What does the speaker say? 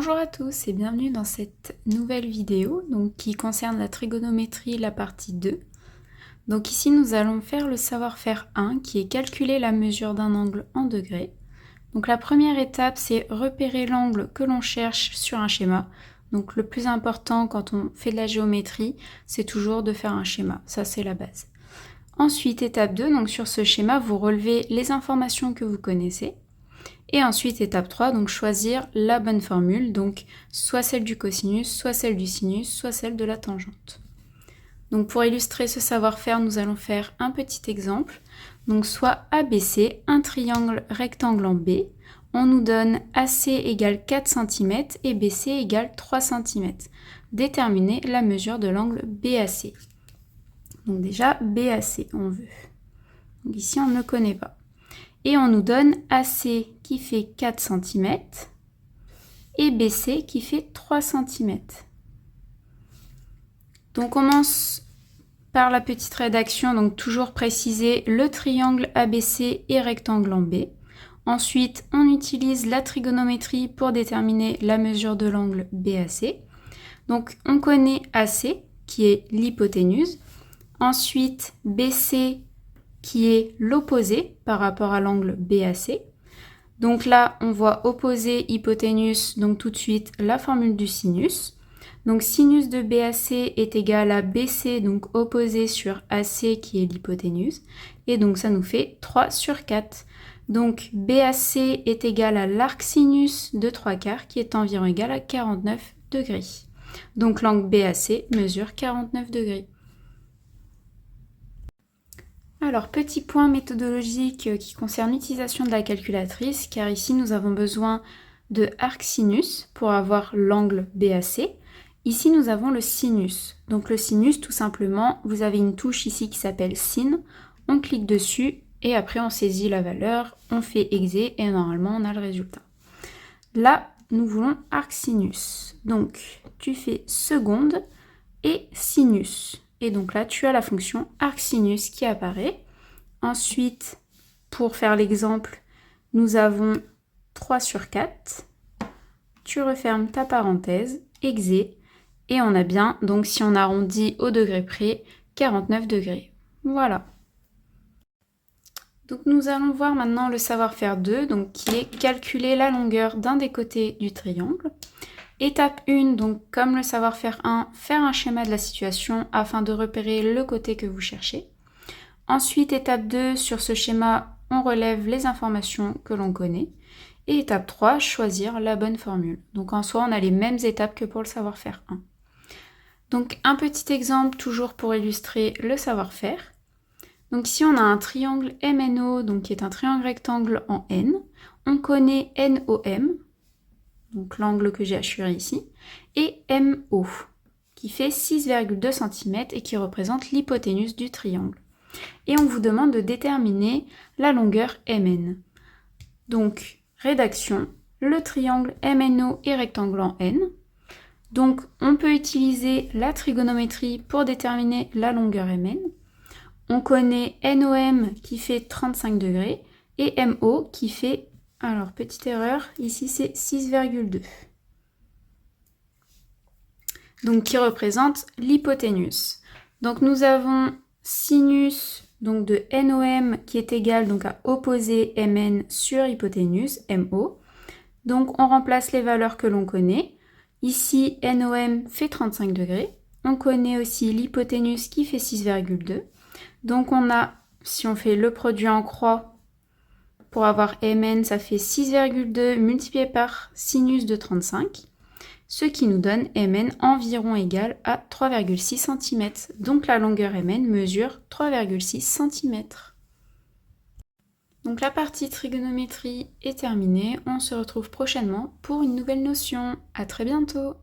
Bonjour à tous et bienvenue dans cette nouvelle vidéo qui concerne la trigonométrie, la partie 2. Donc ici nous allons faire le savoir-faire 1 qui est calculer la mesure d'un angle en degrés. Donc la première étape c'est repérer l'angle que l'on cherche sur un schéma. Donc le plus important quand on fait de la géométrie, c'est toujours de faire un schéma, ça c'est la base. Ensuite étape 2, donc sur ce schéma vous relevez les informations que vous connaissez. Et ensuite, étape 3, donc choisir la bonne formule, donc soit celle du cosinus, soit celle du sinus, soit celle de la tangente. Donc pour illustrer ce savoir-faire, nous allons faire un petit exemple. Donc soit ABC, un triangle rectangle en B, on nous donne AC égale 4 cm et BC égale 3 cm. Déterminer la mesure de l'angle BAC. Donc déjà, BAC, on veut. Donc ici, on ne connaît pas. Et on nous donne AC qui fait 4 cm et BC qui fait 3 cm. Donc on commence par la petite rédaction, donc toujours préciser le triangle ABC et rectangle en B. Ensuite, on utilise la trigonométrie pour déterminer la mesure de l'angle BAC. Donc on connaît AC qui est l'hypoténuse. Ensuite, BC qui est l'opposé par rapport à l'angle BAC. Donc là, on voit opposé hypoténuse, donc tout de suite la formule du sinus. Donc sinus de BAC est égal à BC, donc opposé sur AC qui est l'hypoténuse. Et donc ça nous fait 3 sur 4. Donc BAC est égal à l'arc sinus de 3/4 qui est environ égal à 49 degrés. Donc l'angle BAC mesure 49 degrés. Alors, petit point méthodologique qui concerne l'utilisation de la calculatrice, car ici nous avons besoin de arc sinus pour avoir l'angle BAC. Ici nous avons le sinus. Donc le sinus, tout simplement, vous avez une touche ici qui s'appelle sin, on clique dessus et après on saisit la valeur, on fait exé et normalement on a le résultat. Là, nous voulons arc sinus. Donc tu fais seconde et sinus. Et donc là, tu as la fonction arc-sinus qui apparaît. Ensuite, pour faire l'exemple, nous avons 3 sur 4. Tu refermes ta parenthèse, exé, et on a bien, donc si on arrondit au degré près, 49 degrés. Voilà. Donc nous allons voir maintenant le savoir-faire 2, donc qui est calculer la longueur d'un des côtés du triangle. Étape 1, donc comme le savoir-faire 1, faire un schéma de la situation afin de repérer le côté que vous cherchez. Ensuite, étape 2, sur ce schéma, on relève les informations que l'on connaît. Et étape 3, choisir la bonne formule. Donc en soi, on a les mêmes étapes que pour le savoir-faire 1. Donc un petit exemple toujours pour illustrer le savoir-faire. Donc ici, on a un triangle MNO, donc qui est un triangle rectangle en N. On connaît NOM, donc l'angle que j'ai assuré ici, et MO, qui fait 6,2 cm et qui représente l'hypoténuse du triangle. Et on vous demande de déterminer la longueur MN. Donc, rédaction, le triangle MNO est rectangle en N. Donc, on peut utiliser la trigonométrie pour déterminer la longueur MN. On connaît NOM qui fait 35 degrés et MO qui fait, alors petite erreur, ici c'est 6,2. Donc qui représente l'hypoténuse. Donc nous avons sinus donc de NOM qui est égal donc à opposé MN sur hypoténuse, MO. Donc on remplace les valeurs que l'on connaît. Ici NOM fait 35 degrés. On connaît aussi l'hypoténuse qui fait 6,2. Donc on a, si on fait le produit en croix, pour avoir MN, ça fait 6,2 multiplié par sinus de 35. Ce qui nous donne Mn environ égal à 3,6 cm. Donc la longueur Mn mesure 3,6 cm. Donc la partie trigonométrie est terminée. On se retrouve prochainement pour une nouvelle notion. À très bientôt.